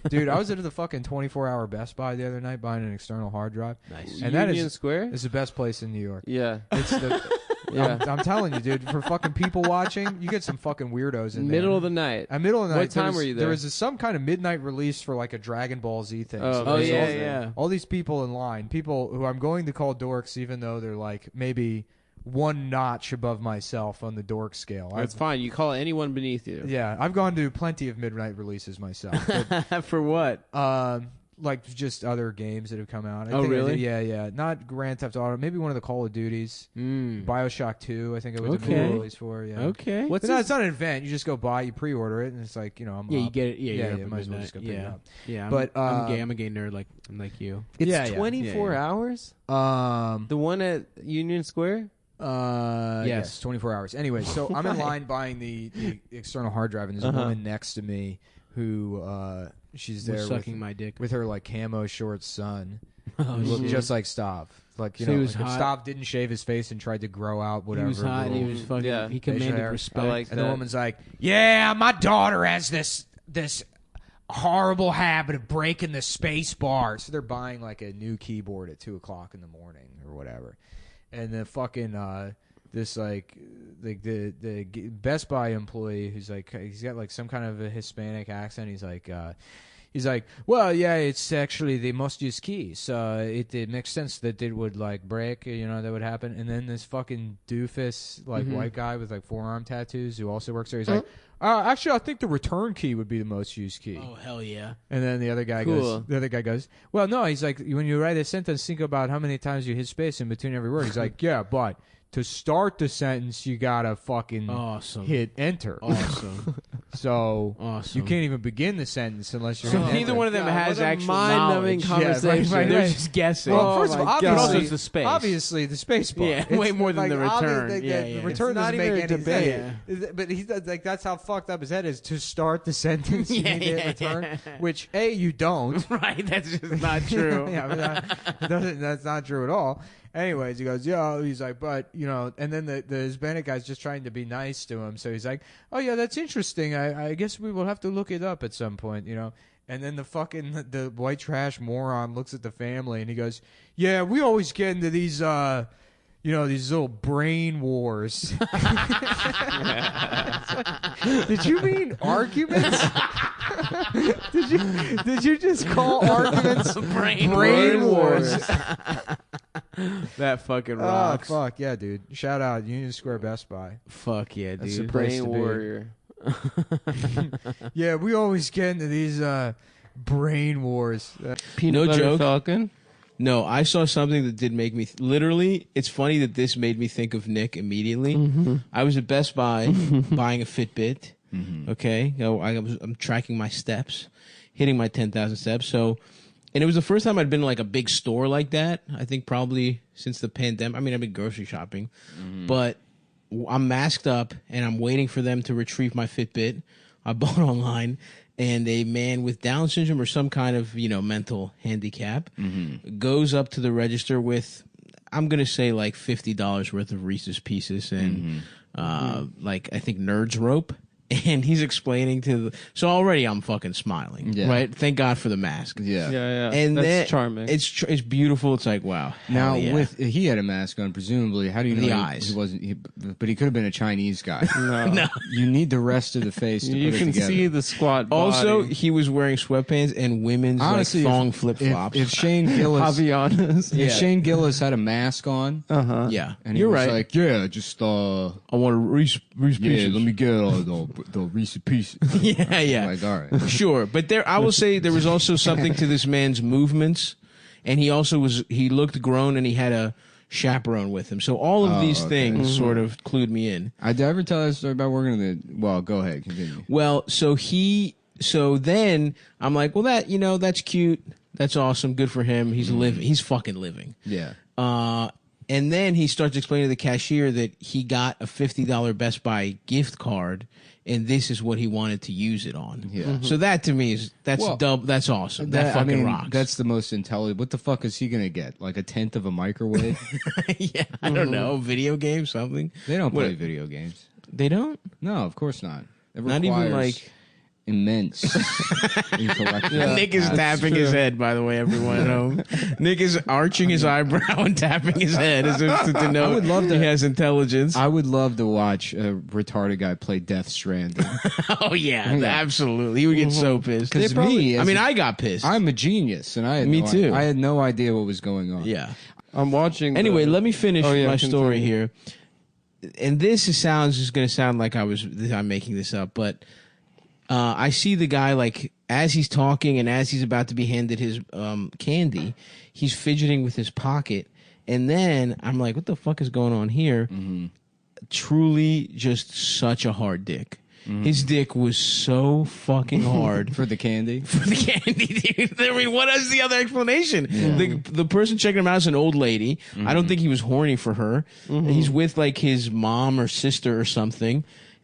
Dude, I was at the fucking 24-hour Best Buy the other night buying an external hard drive. Nice. And that Union Square? is the best place in New York. Yeah. It's the... Yeah. I'm telling you, dude, for fucking people watching, you get some fucking weirdos in there. Middle of the night. At middle of the night. What time were you there? There was some kind of midnight release for like a Dragon Ball Z thing. Oh, So oh, there's yeah, all these people in line, people who I'm going to call dorks, even though they're like maybe one notch above myself on the dork scale. It's fine. You call anyone beneath you. Yeah, I've gone to plenty of midnight releases myself. For what? Like just other games that have come out. Oh, really? Yeah. Not Grand Theft Auto. Maybe one of the Call of Duties. BioShock 2, I think it was a Okay. big release for. Yeah. Okay. But no, it's not an event. You just go buy, you pre-order it, and it's like, you know, I'm Yeah, you up. get it. Yeah, you're up you at might as well midnight. just go pick it up. Yeah, But, I'm gay. I'm a gay nerd like you. It's Yeah, yeah. 24 Yeah. hours? Um, The one at Union Square? yes, 24 hours. Anyway, so I'm in line buying the external hard drive, and there's a woman next to me who she's there Was sucking my dick. with her like camo short son. Oh, Who looked shit. just like Stav. Like, you So know, he was like if hot. Stav didn't shave his face and tried to grow out whatever. He was hot. And he little- was fucking. Yeah. He Facial commanded hair. respect. I like and the that. woman's like, "Yeah, my daughter has this horrible habit of breaking the space bar." So they're buying like a new keyboard at 2:00 in the morning or whatever, and the fucking this like the Best Buy employee who's like, he's got like some kind of a Hispanic accent. He's like, well, yeah, it's actually they must use keys. It makes sense that it would like break, you know, that would happen. And then this fucking doofus like white guy with like forearm tattoos who also works there. He's like, actually, I think the return key would be the most used key. Oh hell yeah! And then the other guy Cool. goes, well, no, he's like, when you write a sentence, think about how many times you hit space in between every word. He's like, yeah, but to start the sentence, you gotta fucking Awesome. hit enter. Awesome. So Awesome. you can't even begin the sentence unless you're So hitting neither enter. one of them God, has what a actual mind-numbing knowledge. conversation. right, They're right. just guessing. Well, Oh first of my all, God. But also obviously, it's the space. obviously the space bar. Yeah, It's way more than the like, return. obvious- Yeah, the yeah. return It's not doesn't even make a any debate. sense. But he's like, that's how fucked up his head is. To start the sentence, you need to hit return, which you don't. Right, that's just not true. Yeah, but that's not true at all. Anyways, he goes, yeah. He's like, but you know, and then the Hispanic guy's just trying to be nice to him, so he's like, oh yeah, that's interesting. I guess we will have to look it up at some point, you know. And then the white trash moron looks at the family and he goes, yeah, we always get into these these little brain wars. Did you mean arguments? Did you just call arguments brain wars? That fucking Oh, rocks. fuck yeah, dude. Shout out Union Square Best Buy. Fuck yeah, That's dude. the place Brain to be. warrior. Yeah, we always get into these brain wars. No Butter joke. Falcon. No, I saw something that did make me literally. It's funny that this made me think of Nick immediately. I was at Best Buy buying a Fitbit. Okay, I'm tracking my steps, hitting my 10,000 steps. So, and it was the first time I'd been to like a big store like that. I think probably since the pandemic. I mean, I've been grocery shopping, but I'm masked up and I'm waiting for them to retrieve my Fitbit. I bought online. And a man with Down syndrome or some kind of, mental handicap goes up to the register with, I'm going to say like $50 worth of Reese's Pieces and like I think Nerds Rope. And he's explaining so already I'm fucking smiling, right? Thank God for the mask. Yeah. And That's then charming. It's beautiful. It's like, wow. Now, hell yeah. with he had a mask on, presumably. How do you know The he eyes. wasn't? But he could have been a Chinese guy. No. You need the rest of the face to You put it can together. see the squat body. Also, he was wearing sweatpants and women's Honestly, like thong flip flops. If Shane Gillis, Javianas. if Shane Gillis had a mask on, Yeah, and he you're was right. like, yeah, just I want a Reese's yeah, Pieces. let me get the Reese's Pieces. yeah, yeah. Like, all right. Sure, but I will say there was also something to this man's movements, and he looked grown, and he had a chaperone with him. So all of these things sort of clued me in. Did I ever tell that story about working in the? Well, go ahead, continue. Well, so then I'm like, well, that's cute, that's awesome, good for him. He's living, he's fucking living. Yeah. And then he starts explaining to the cashier that he got a $50 Best Buy gift card, and this is what he wanted to use it on. Yeah. So that to me that's Well, that's awesome. That fucking rocks. That's the most intelligent. What the fuck is he gonna get? Like a tenth of a microwave? yeah, I don't know, video game something. They don't play What- video games. They don't. No, of course not. It Not even requires- like immense intellectual. Nick is capacity. tapping his head, by the way, everyone at home. Nick is arching his eyebrow and tapping his head as if to denote I would love he has intelligence. I would love to watch a retarded guy play Death Stranding. Oh, yeah, absolutely. He would get so pissed. Because me, I mean, I got pissed. I'm a genius, and I had Me no, too. I had no idea what was going on. yeah. I'm watching. Anyway, the- let me finish Oh, yeah, my story continue. here. And this is going to sound like I'm making this up, but I see the guy, like, as he's talking and as he's about to be handed his candy, he's fidgeting with his pocket. And then I'm like, what the fuck is going on here? Truly just such a hard dick. His dick was so fucking hard. For the candy? For the candy, dude. I mean, what is the other explanation? The person checking him out is an old lady. I don't think he was horny for her. He's with like his mom or sister or something,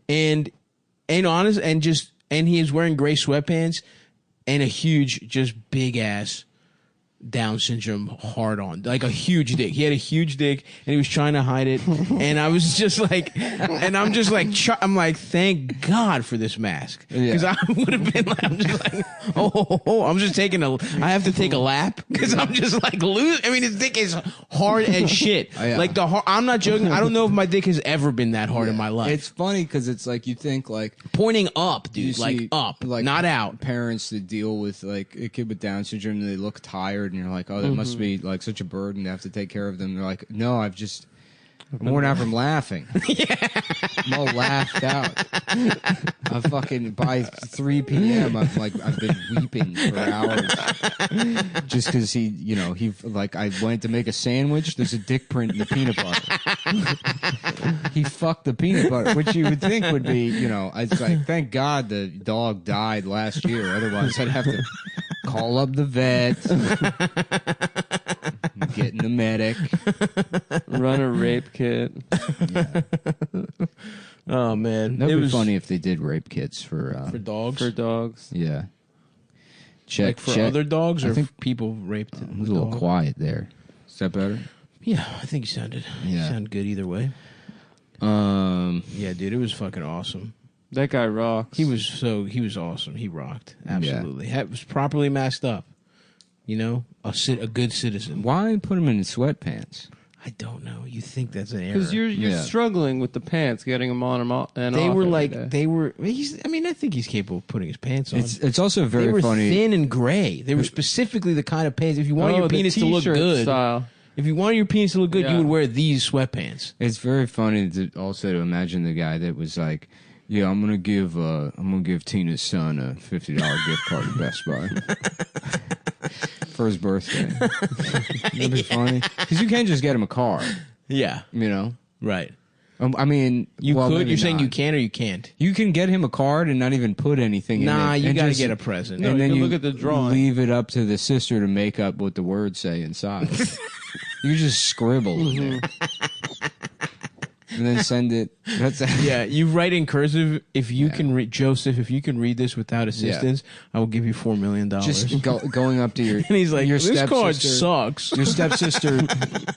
and honest, and he is wearing gray sweatpants and a huge, just big ass Down syndrome hard on, like a huge dick. He had a huge dick and he was trying to hide it. And I was just like, and I'm just like, I'm like, thank God for this mask. Because I would have been like, I'm just like, I'm just I have to take a lap because I'm just like, I mean, his dick is hard as shit. Yeah. Like I'm not joking. I don't know if my dick has ever been that hard in my life. It's funny because it's like you think like pointing up, you dude, like see, up, like not out. Parents that deal with like a kid with Down syndrome and they look tired and you're like, oh, that must be like such a burden to have to take care of them. They're like, no, I'm worn out from laughing. I'm all laughed out. I fucking by 3 p.m. I've been weeping for hours just because he like I went to make a sandwich. There's a dick print in the peanut butter. He fucked the peanut butter, which you would think would be, it's like thank God the dog died last year. Otherwise, I'd have to call up the vet, get in the medic. Run a rape kit. Oh man, That'd it be was funny if they did rape kits for dogs. For dogs. yeah. Like for other dogs, I or think people raped it was a little dog? quiet there. Is that better? Yeah, I think you sounded good either way. Yeah, dude, it was fucking awesome. That guy rocks. He was awesome. He rocked. Absolutely. Was properly masked up. A good citizen. Why put him in sweatpants? I don't know. You think that's an error? Because you're Yeah. struggling with the pants, getting them on and they off were every like day. I think he's capable of putting his pants on. It's also they very were funny. thin and gray. They were specifically the kind of pants. If you wanted your the penis to look t-shirt good, style. if you wanted your penis to look good, Yeah. you would wear these sweatpants. It's very funny to also to imagine the guy that was like, "Yeah, I'm gonna give Tina's son a $50 gift card to Best Buy for his birthday." That'd be funny because you can't just get him a card. Yeah, right. I mean, You well, could. maybe You're saying not. you can or you can't. You can get him a card and not even put anything in it. Nah, you and got to just- get a present. No, and you then can you look at the drawing. leave it up to the sister to make up what the words say inside. You just scribble in there. And then send it. That's Yeah, you write in cursive. If you can read, Joseph, if you can read this without assistance, I will give you $4 million. just going up to your. and he's like, your "This card stepsister- sucks." Your stepsister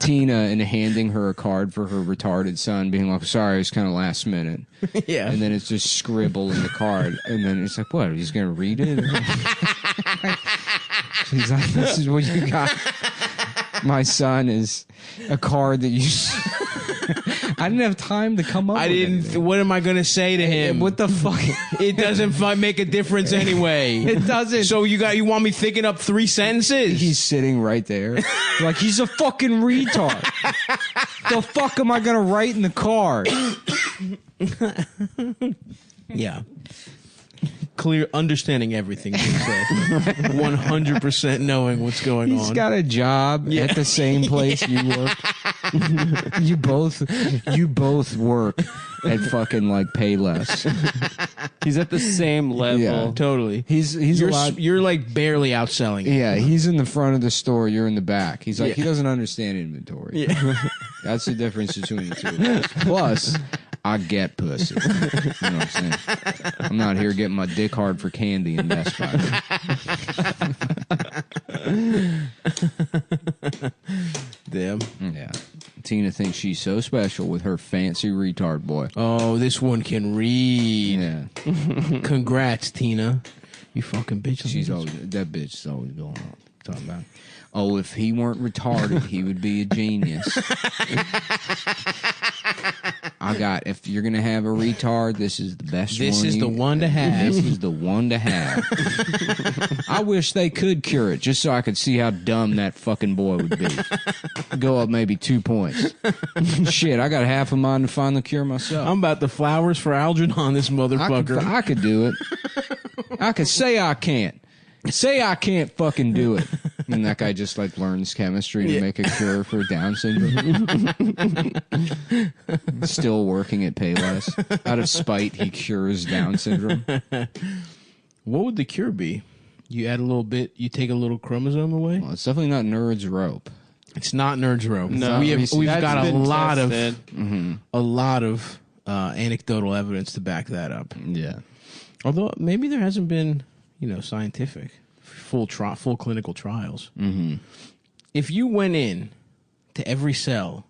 Tina and handing her a card for her retarded son, being like, "Sorry, it's kind of last minute." Yeah, And then it's just scribble in the card, and then it's like, "What? He's gonna read it?" She's like, "This is what you got." My son is a card that you. I didn't have time to come up. I with didn't. anything. What am I going to say to him? What the fuck? It doesn't make a difference anyway. It doesn't. So you want me thinking up 3 sentences? He's sitting right there, like he's a fucking retard. The fuck am I gonna write in the card? yeah. Clear, understanding everything being said, 100% knowing what's going He's on. got a job at the same place you work. you both work at fucking like Payless. He's at the same level. Yeah. Totally. He's allowed. You're like barely outselling. it. Yeah, he's in the front of the store. You're in the back. He's like, Yeah. he doesn't understand inventory. Yeah. That's the difference between the two of us. Plus, I get pussy. You know what I'm saying? I'm not here getting my dick hard for candy in Best Buy. Damn. Yeah. Tina thinks she's so special with her fancy retard boy. Oh, this one can read. Yeah, Congrats, Tina. You fucking bitch. that bitch is always going on. Talking about. Oh, if he weren't retarded, he would be a genius. If you're going to have a retard, this is the best one. This is the one to have. This is the one to have. I wish they could cure it just so I could see how dumb that fucking boy would be. Go up maybe 2 points. Shit, I got half a mind to find the cure myself. I'm about the flowers for Algernon, this motherfucker. I could do it. I could say I can't. Say I can't fucking do it. And that guy just like learns chemistry to make a cure for Down syndrome. Still working at Payless. Out of spite, he cures Down syndrome. What would the cure be? You add a little bit, you take a little chromosome away? Well, it's definitely not Nerd's rope. It's not Nerd's rope. No, we've got a been lot tested. of anecdotal evidence to back that up. Yeah. Although maybe there hasn't been, scientific full clinical trials. Mm-hmm. If you went in to every cell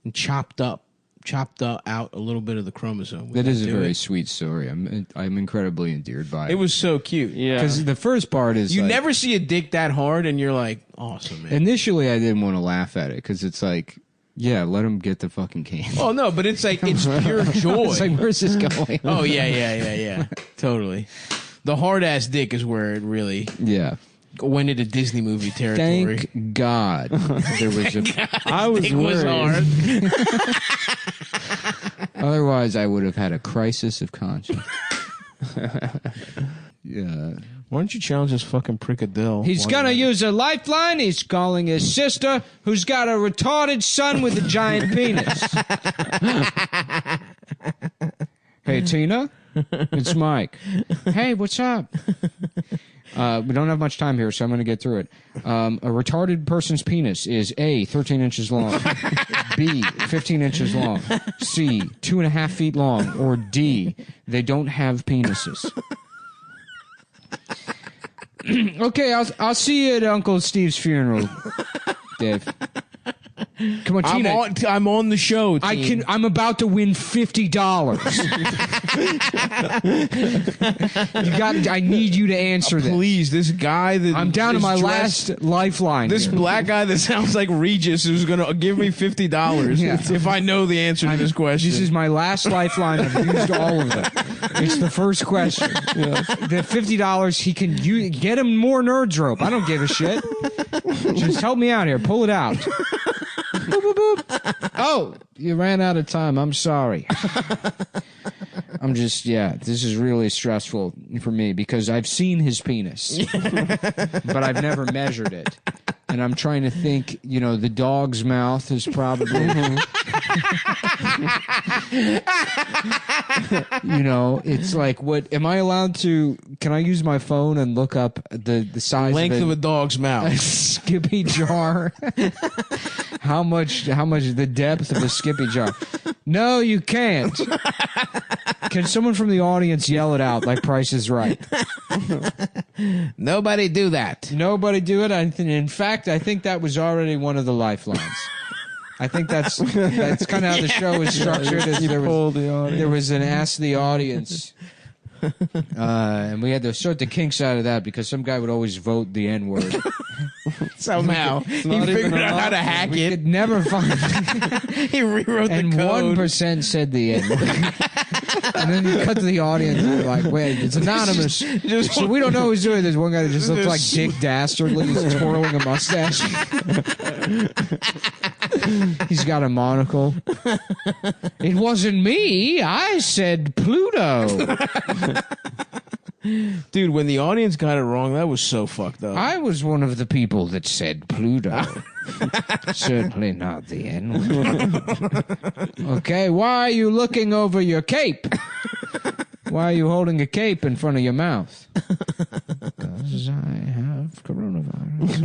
and chopped out a little bit of the chromosome, That is a very it? sweet story. I'm incredibly endeared by it. It was so cute. Yeah. Because the first part is You like, never see a dick that hard, and you're like, awesome, man. Initially, I didn't want to laugh at it because it's like, yeah, let him get the fucking candy. Oh no, but it's like it's pure joy. It's like, where's this going? Oh yeah, totally. The hard ass dick is where it really Yeah. went into Disney movie territory. Thank God there was a. I was Dick was worried. hard. Otherwise, I would have had a crisis of conscience. Yeah. Why don't you challenge this fucking prickadell? He's gonna use a lifeline. He's calling his sister, who's got a retarded son with a giant penis. Hey, Tina, it's Mike. Hey, what's up? We don't have much time here, so I'm going to get through it. A retarded person's penis is A, 13 inches long, B, 15 inches long, C, 2.5 feet long, or D, they don't have penises. Okay, I'll see you at Uncle Steve's funeral, Dave. Come on, Tina. I'm on the show. Team. I'm about to win $50. I need you to answer this. Please, this guy that I'm down to is my dressed- last lifeline. This here. black guy that sounds like Regis is gonna give me $50 Yeah. if I know the answer to this question. This is my last lifeline. I've used all of them. It's the first question. The $50, he can get him more Nerds rope. I don't give a shit. Just help me out here. Pull it out. Boop, boop, boop. Oh, you ran out of time. I'm sorry. This is really stressful for me because I've seen his penis, but I've never measured it. And I'm trying to think, the dog's mouth is probably, it's like, what, am I allowed to, can I use my phone and look up the size length of a a dog's mouth. Skippy jar? How much the depth of a Skippy jar? No, you can't. Can someone from the audience yell it out like Price is Right? Nobody do that. Nobody do it. In fact, I think that was already one of the lifelines. I think that's kind of how the show is structured. There was an Ask the Audience. And we had to sort the kinks out of that because some guy would always vote the N-word. Somehow he figured out how to hack We it. could never find He rewrote and the code. 1% said the N-word. And then you cut to the audience and they're like, wait, it's anonymous. So we don't know who's doing this. One guy that just looks like Dick Dastardly. He's twirling a mustache. He's got a monocle. It wasn't me. I said Pluto. Dude, when the audience got it wrong, that was so fucked up. I was one of the people that said Pluto. Certainly not the N-word. Okay, why are you looking over your cape? Why are you holding a cape in front of your mouth? Because I have coronavirus.